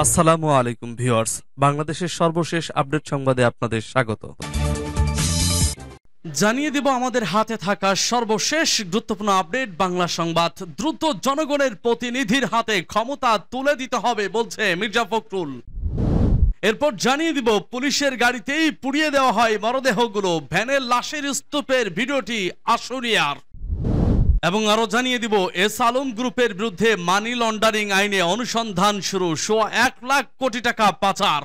আসসালামু আলাইকুম ভিউয়ার্স, বাংলাদেশের সর্বশেষ আপডেট সংবাদে আপনাদের স্বাগত। জানিয়ে দেব আমাদের হাতে থাকা সর্বশেষ গুরুত্বপূর্ণ আপডেট বাংলা সংবাদ। দ্রুত জনগণের প্রতিনিধির হাতে ক্ষমতা তুলে দিতে হবে বলছে মির্জা ফখরুল। এরপর জানিয়ে দিব পুলিশের গাড়িতেই পুড়িয়ে দেওয়া হয় মরদেহগুলো, ভ্যানের লাশের স্তূপের ভিডিওটি আশুলিয়ার। এবং আরো জানিয়ে দিব এস আলম গ্রুপের বিরুদ্ধে মানি লন্ডারিং আইনে অনুসন্ধান শুরু, 1.25 লাখ কোটি টাকা পাচার।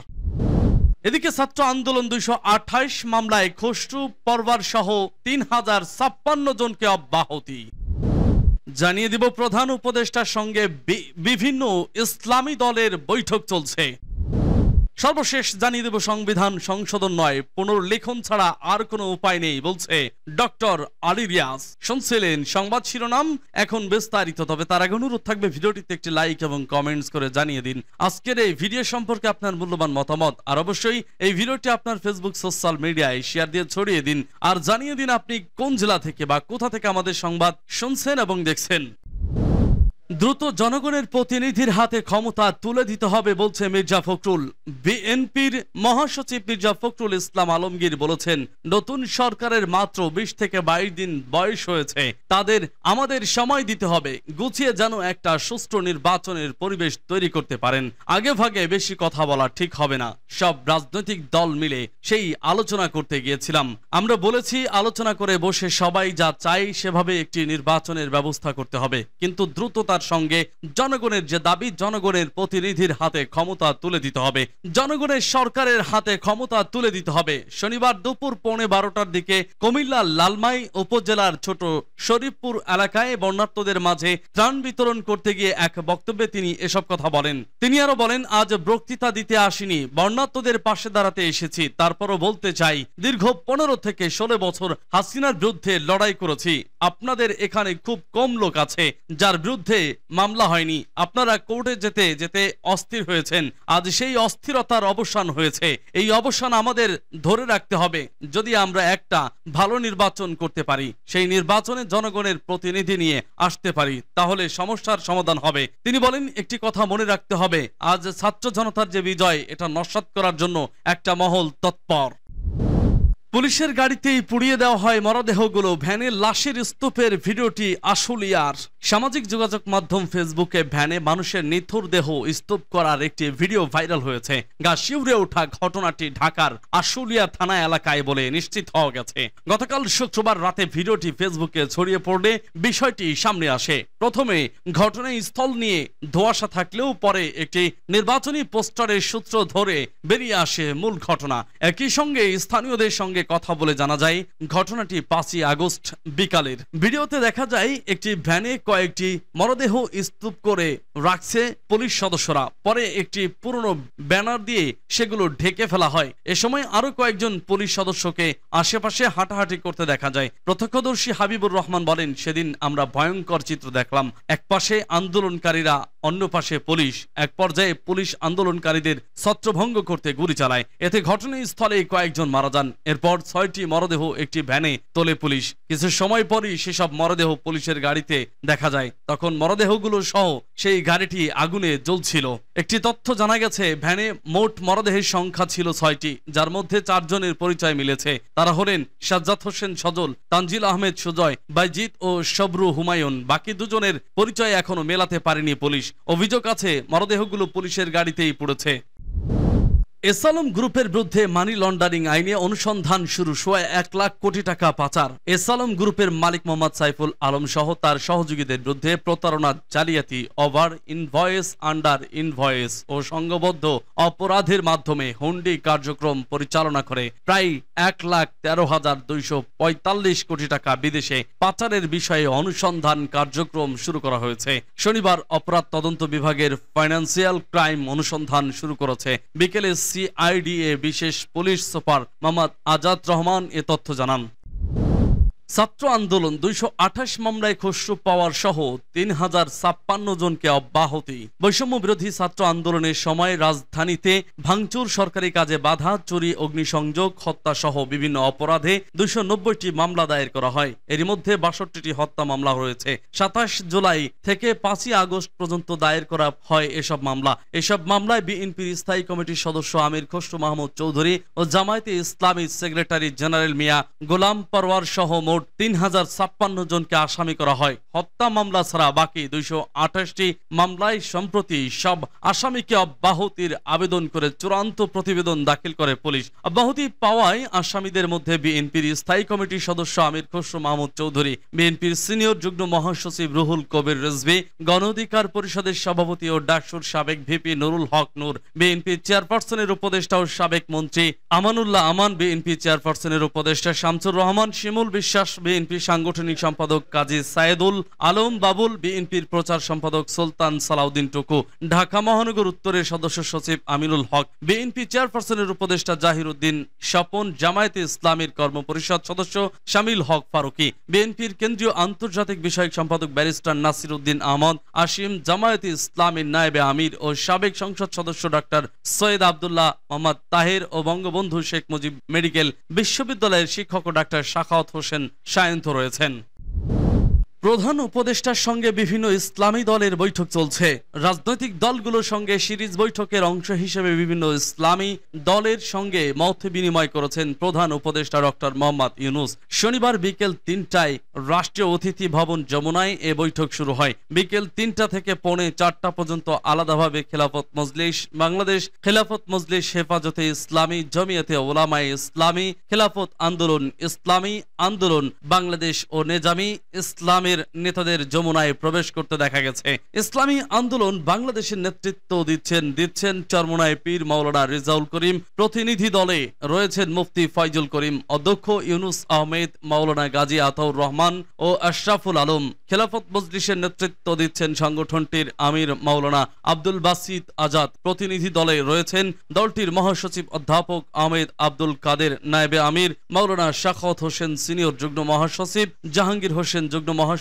এদিকে ছাত্র আন্দোলন 228 মামলায় খসরু পরবার সহ 3056 জনকে অব্যাহতি। জানিয়ে দিব প্রধান উপদেষ্টার সঙ্গে বিভিন্ন ইসলামী দলের বৈঠক চলছে। সর্বশেষ জানিয়ে দেব সংবিধান সংশোধন নয়, পুনর্লেখন ছাড়া আর কোনো উপায় নেই বলছে ডক্টর আলী রিয়াজ। শুনছিলেন সংবাদ শিরোনাম, এখন বিস্তারিত। তবে তার আগে অনুরোধ থাকবে ভিডিওটিতে একটি লাইক এবং কমেন্টস করে জানিয়ে দিন আজকের এই ভিডিও সম্পর্কে আপনার মূল্যবান মতামত। আর অবশ্যই এই ভিডিওটি আপনার ফেসবুক সোশ্যাল মিডিয়ায় শেয়ার দিয়ে ছড়িয়ে দিন। আর জানিয়ে দিন আপনি কোন জেলা থেকে বা কোথা থেকে আমাদের সংবাদ শুনছেন এবং দেখছেন। দ্রুত জনগণের প্রতিনিধির হাতে ক্ষমতা তুলে দিতে হবে বলছে মির্জা ফখরুল। বিএনপির মহাসচিব মির্জা ফখরুল ইসলাম আলমগীর বলেছেন, নতুন সরকারের মাত্র 20 থেকে 22 দিন বয়স হয়েছে, তাদের আমাদের সময় দিতে হবে, গুছিয়ে যেন একটা সুষ্ঠু নির্বাচনের পরিবেশ তৈরি করতে পারেন। আগে ভাগে বেশি কথা বলা ঠিক হবে না। সব রাজনৈতিক দল মিলে সেই আলোচনা করতে গিয়েছিলাম। আমরা বলেছি আলোচনা করে বসে সবাই যা চাই সেভাবে একটি নির্বাচনের ব্যবস্থা করতে হবে, কিন্তু দ্রুত তার সঙ্গে জনগণের যে দাবি, জনগণের প্রতিনিধির হাতে ক্ষমতা তুলে দিতে হবে, জনগণের সরকারের হাতে ক্ষমতা তুলে দিতে হবে। শনিবার দুপুর 12:15টার দিকে কুমিল্লা লালমাই উপজেলার ছোট শরীফপুর এলাকায় বর্ণাঢ্যদের মাঝে ত্রাণ বিতরণ করতে গিয়ে এক বক্তব্যে তিনি এসব কথা বলেন। তিনি আরো বলেন, আজ বক্তৃতা দিতে আসিনি, বর্ণাঢ্যদের পাশে দাঁড়াতে এসেছি। তারপরও বলতে চাই, দীর্ঘ 15 থেকে 16 বছর হাসিনার বিরুদ্ধে লড়াই করেছি। আপনাদের এখানে খুব কম লোক আছে যার বিরুদ্ধে মামলা হয়নি। আপনারা কোর্টে যেতে যেতে অস্থির হয়েছেন, আজ সেই অস্থিরতার অবসান হয়েছে। এই অবসান আমাদের ধরে রাখতে হবে। যদি আমরা একটা ভালো নির্বাচন করতে পারি, সেই নির্বাচনে জনগণের প্রতিনিধি নিয়ে আসতে পারি, তাহলে সমস্যার সমাধান হবে। তিনি বলেন, একটি কথা মনে রাখতে হবে, আজ ছাত্র জনতার যে বিজয়, এটা নস্যাৎ করার জন্য একটা মহল তৎপর। পুলিশের গাড়িতেই পুড়িয়ে দেওয়া হয় মরদেহগুলো, ভ্যানের লাশের স্তূপের ভিডিওটি আশুলিয়ার। সামাজিক যোগাযোগ মাধ্যম ফেসবুকে ভ্যানে মানুষের নিথুর দেহ স্তূপ করার একটি ভিডিও ভাইরাল হয়েছে। গা শিউরে ওঠা ঘটনাটি ঢাকার আশুলিয়া থানা এলাকায় বলে নিশ্চিত হওয়া গেছে। গতকাল শুক্রবার রাতে ভিডিওটি ফেসবুকে ছড়িয়ে পড়লে বিষয়টি সামনে আসে। প্রথমে ঘটনাস্থল নিয়ে ধোঁয়াশা থাকলেও পরে একটি নির্বাচনী পোস্টারের সূত্র ধরে বেরিয়ে আসে মূল ঘটনা। একই সঙ্গে স্থানীয়দের সঙ্গে কথা বলে জানা যায়, ঘটনাটি 5ই আগস্ট বিকালের। ভিডিওতে দেখা যায় একটি ভ্যানে কয়েকটি মরদেহ স্তূপ করে রাখছে পুলিশ সদস্যরা। পরে একটি পুরনো ব্যানার দিয়ে সেগুলো ঢেকে ফেলা হয়। এ সময় আরো কয়েকজন পুলিশ সদস্যকে আশেপাশে হাঁটাহাঁটি করতে দেখা যায়। প্রত্যক্ষদর্শী হাবিবুর রহমান বলেন, সেদিন আমরা ভয়ঙ্কর চিত্র দেখলাম। এক পাশে আন্দোলনকারীরা, অন্য পাশে পুলিশ। এক পর্যায়ে পুলিশ আন্দোলনকারীদের ছত্রভঙ্গ করতে গুলি চালায়। এতে ঘটনাস্থলে কয়েকজন মারা যান। এরপর 6টি মরদেহ একটি ভ্যানে তোলে পুলিশ। কিছু সময় পরই সেসব মরদেহ পুলিশের গাড়িতে দেখা যায়। তখন মরদেহগুলো সহ সেই গাড়িটি আগুনে জ্বলছিল। একটি তথ্য জানা গেছে, ভ্যানে মোট মরদেহের সংখ্যা ছিল 6টি, যার মধ্যে 4 জনের পরিচয় মিলেছে। তারা হলেন সাজ্জাদ হোসেন সজল, তানজিল আহমেদ সুজয়, বাইজিৎ ও সবরু হুমায়ুন। বাকি 2 জনের পরিচয় এখনো মেলাতে পারেনি পুলিশ। অভিযোগ আছে মরদেহগুলো পুলিশের গাড়িতেই পড়েছে। এস আলম গ্রুপের বিরুদ্ধে মানি লন্ডারিং আইনে অনুসন্ধান শুরু, 1.25 লাখ কোটি টাকা পাচার। এস আলম গ্রুপের মালিক মোহাম্মদ সাইফুল আলম সহ তার সহযোগীদের বিরুদ্ধে প্রতারণা, জালিয়াতি, ওভার ইনভয়েস, আন্ডার ইনভয়েস ও সংঘবদ্ধ অপরাধের মাধ্যমে হুন্ডি কার্যক্রম পরিচালনা করে প্রায় 1,13,245 কোটি টাকা বিদেশে পাচারের বিষয়ে অনুসন্ধান কার্যক্রম শুরু করা হয়েছে। শনিবার অপরাধ তদন্ত বিভাগের ফাইন্যান্সিয়াল ক্রাইম অনুসন্ধান শুরু করেছে। বিকেলে সিআইডিএ বিশেষ পুলিশ সুপার মোহাম্মদ আজাদ রহমান এ তথ্য জানান। ছাত্র আন্দোলন 228 মামলায় খসরু পাওয়ার সহ 3056 জনকে অব্যাহতি। বৈষম্য বিরোধী ছাত্র আন্দোলনের সময় রাজধানীতে ভাঙচুর, সরকারি কাজে বাধা, চুরি, অগ্নিসংযোগ, হত্যা সহ বিভিন্ন অপরাধে 290টি মামলা দায়ের করা হয়। এর মধ্যে 62টি হত্যা মামলা রয়েছে। 27 জুলাই থেকে 5 আগস্ট পর্যন্ত দায়ের করা হয় এসব মামলা। এসব মামলায় বিএনপির স্থায়ী কমিটির সদস্য আমির খসরু মাহমুদ চৌধুরী ও জামায়াতে ইসলামী সেক্রেটারি জেনারেল মিয়া গোলাম পরওয়ার সহ মোট 3056 জনকে আসামি করা হয়। হত্যা মামলা ছাড়া বাকি 228টি মামলায় সম্প্রতি সব আসামিকে অব্যাহতির আবেদন করে চূড়ান্ত প্রতিবেদন দাখিল করে পুলিশ। অব্যাহতি পাওয়ায় আসামিদের মধ্যে বিএনপির স্থায়ী কমিটির সদস্য আমির খসরু মাহমুদ চৌধুরী, বিএনপির সিনিয়র যুগ্ম মহাসচিব রুহুল কবির রিজভী, গণ অধিকার পরিষদের সভাপতি ও ডাকসুর সাবেক ভিপি নুরুল হক নূর, বিএনপির চেয়ারপারসনের উপদেষ্টা ও সাবেক মন্ত্রী আমানুল্লাহ আমান, বিএনপি চেয়ারপারসনের উপদেষ্টা শামসুর রহমান শিমুল বিশ্বাস, বিএনপি সাংগঠনিক সম্পাদক কাজী সায়েদুল আলম বাবুল, বিএনপির প্রচার সম্পাদক সুলতান সালাউদ্দিন টুকু, ঢাকা মহানগর উত্তরের সদস্য সচিব আমিনুল হক, বিএনপি চেয়ারপারসনের উপদেষ্টা জাহির উদ্দিন স্বপন, জামায়াতে ইসলামীর কর্মপরিষদ সদস্য শামিল হক ফারুকি, বিএনপির কেন্দ্রীয় আন্তর্জাতিক বিষয়ক সম্পাদক ব্যারিস্টার নাসির উদ্দিন আহমদ আসিম, জামায়াতে ইসলামীর নায়েবে আমির ও সাবেক সংসদ সদস্য ডক্টর সৈয়দ আব্দুল্লাহ মোহাম্মদ তাহের ও বঙ্গবন্ধু শেখ মুজিব মেডিকেল বিশ্ববিদ্যালয়ের শিক্ষক ডক্টর শাখাওয়াত হোসেন সায়ন্ত রয়েছেন। প্রধান উপদেষ্টার সঙ্গে বিভিন্ন ইসলামী দলের বৈঠক চলছে। রাজনৈতিক দলগুলোর সঙ্গে সিরিজ বৈঠকের অংশ হিসেবে বিভিন্ন ইসলামী দলের সঙ্গে মত বিনিময় করেছেন প্রধান উপদেষ্টা ডক্টর মোহাম্মদ ইউনূস। শনিবার বিকেল 3টায় রাষ্ট্রীয় অতিথি ভবন যমুনায় এ বৈঠক শুরু হয়। বিকেল 3টা থেকে পৌনে 4টা পর্যন্ত আলাদাভাবে খেলাফত মজলিস বাংলাদেশ, খেলাফত মজলিস, হেফাজতে ইসলামী, জমিয়তে ওলামায়ে ইসলামী, খেলাফত আন্দোলন, ইসলামী আন্দোলন বাংলাদেশ ও নেজামি ইসলামের নেতাদের যমুনায় প্রবেশ করতে দেখা গেছে। ইসলামী আন্দোলন বাংলাদেশের নেতৃত্ব দিচ্ছেন চরমোনায় পীর মাওলানা রেজাউল করিম, প্রতিনিধি দলে রয়েছেন মুফতি ফয়জুল করিম, অধ্যক্ষ ইউনুস আহমেদ, মাওলানা গাজী আতাউর রহমান ও আশরাফুল আলম। খেলাফত মজলিসের নেতৃত্ব দিচ্ছেন সংগঠনটির আমির মাওলানা আব্দুল বাসিত আজাদ, প্রতিনিধি দলে রয়েছেন দলটির মহাসচিব অধ্যাপক আহমেদ আব্দুল কাদের, নায়েবে আমির মাওলানা শাখাওয়াত হোসেন, সিনিয়র যুগ্ম মহাসচিব জাহাঙ্গীর হোসেন, যুগ্ম মহাসচিব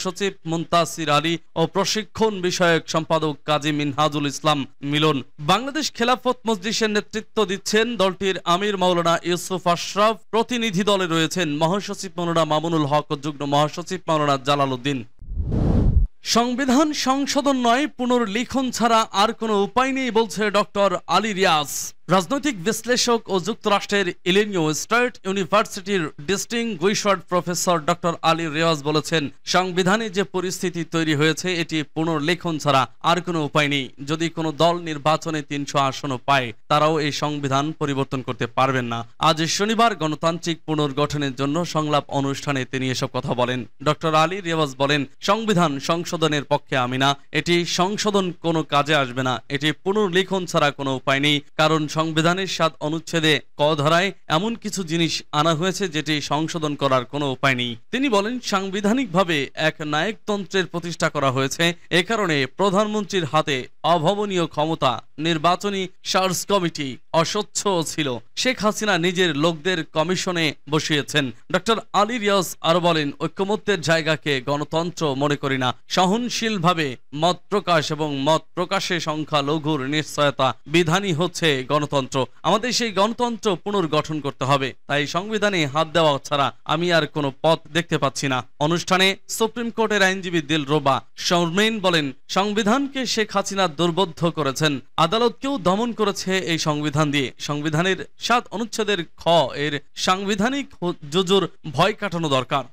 মুনতাসির আলী ও প্রশিক্ষণ বিষয়ক সম্পাদক কাজী মিনহাজুল ইসলাম মিলন। বাংলাদেশ খেলাফত মজলিসের নেতৃত্ব দিচ্ছেন দলটির আমির মাওলানা ইউসুফ আশরাফ, প্রতিনিধি দলে রয়েছেন মহাসচিব মাওলানা মামুনুল হক ও যুগ্ম মহাসচিব মাওলানা জালাল উদ্দিন। সংবিধান সংশোধন নয়, পুনর্লিখন ছাড়া আর কোনো উপায় নেই বলছে ডক্টর আলী রিয়াজ। রাজনৈতিক বিশ্লেষক ও যুক্তরাষ্ট্রের ইলিনিয় স্টেট ইউনিভার্সিটির distinguished professor doctor Ali Riaz বলেছেন, সংবিধানে যে পরিস্থিতি তৈরি হয়েছে এটি পুনর্লেখন ছাড়া আর কোনো উপায় নেই। যদি কোনো দল নির্বাচনে 300 আসনও পায়, তারাও এই সংবিধান পরিবর্তন করতে পারবেন না। আজ শনিবার গণতান্ত্রিক পুনর্গঠনের জন্য সংলাপ অনুষ্ঠানে তিনি এসব কথা বলেন। ডক্টর আলী রিয়াজ বলেন, সংবিধান সংশোধনের পক্ষে আমি না, এটি সংশোধন কোনো কাজে আসবে না, এটি পুনর্লিখন ছাড়া কোনো উপায় নেই। কারণ সংবিধানের 7 অনুচ্ছেদে ক ধারায় এমন কিছু জিনিস আনা হয়েছে যেটি সংশোধন করার কোনো উপায় নেই। তিনি বলেন, সাংবিধানিকভাবে এক নায়কতন্ত্রের প্রতিষ্ঠা করা হয়েছে, এ কারণে প্রধানমন্ত্রীর হাতে অভাবনীয় ক্ষমতা। নির্বাচনী সার্চ কমিটি অস্বচ্ছ ছিল, শেখ হাসিনা নিজের লোকদের কমিশনে বসিয়েছেন। ডক্টর আলী রিয়াজ আরো বলেন, ঐক্যমত্যের জায়গাকে গণতন্ত্র মনে করি না। সহনশীলভাবে মত প্রকাশ এবং মত প্রকাশে সংখ্যালঘুর নিশ্চয়তা বিধানই হচ্ছে গণতন্ত্র। আমাদের সেই গণতন্ত্র পুনর্গঠন করতে হবে, তাই সংবিধানে হাত দেওয়া ছাড়া আমি আর কোনো পথ দেখতে পাচ্ছি না। অনুষ্ঠানে সুপ্রিম কোর্টের আইনজীবী দিলরুবা শর্মিন বলেন, সংবিধানকে শেখ হাসিনা দুর্বোধ্য করেছেন, আদালতকেও দমন করেছে এই সংবিধান দিয়ে। সংবিধানের 7 অনুচ্ছেদের খ এর সাংবিধানিক জুজুর ভয় কাটানো দরকার।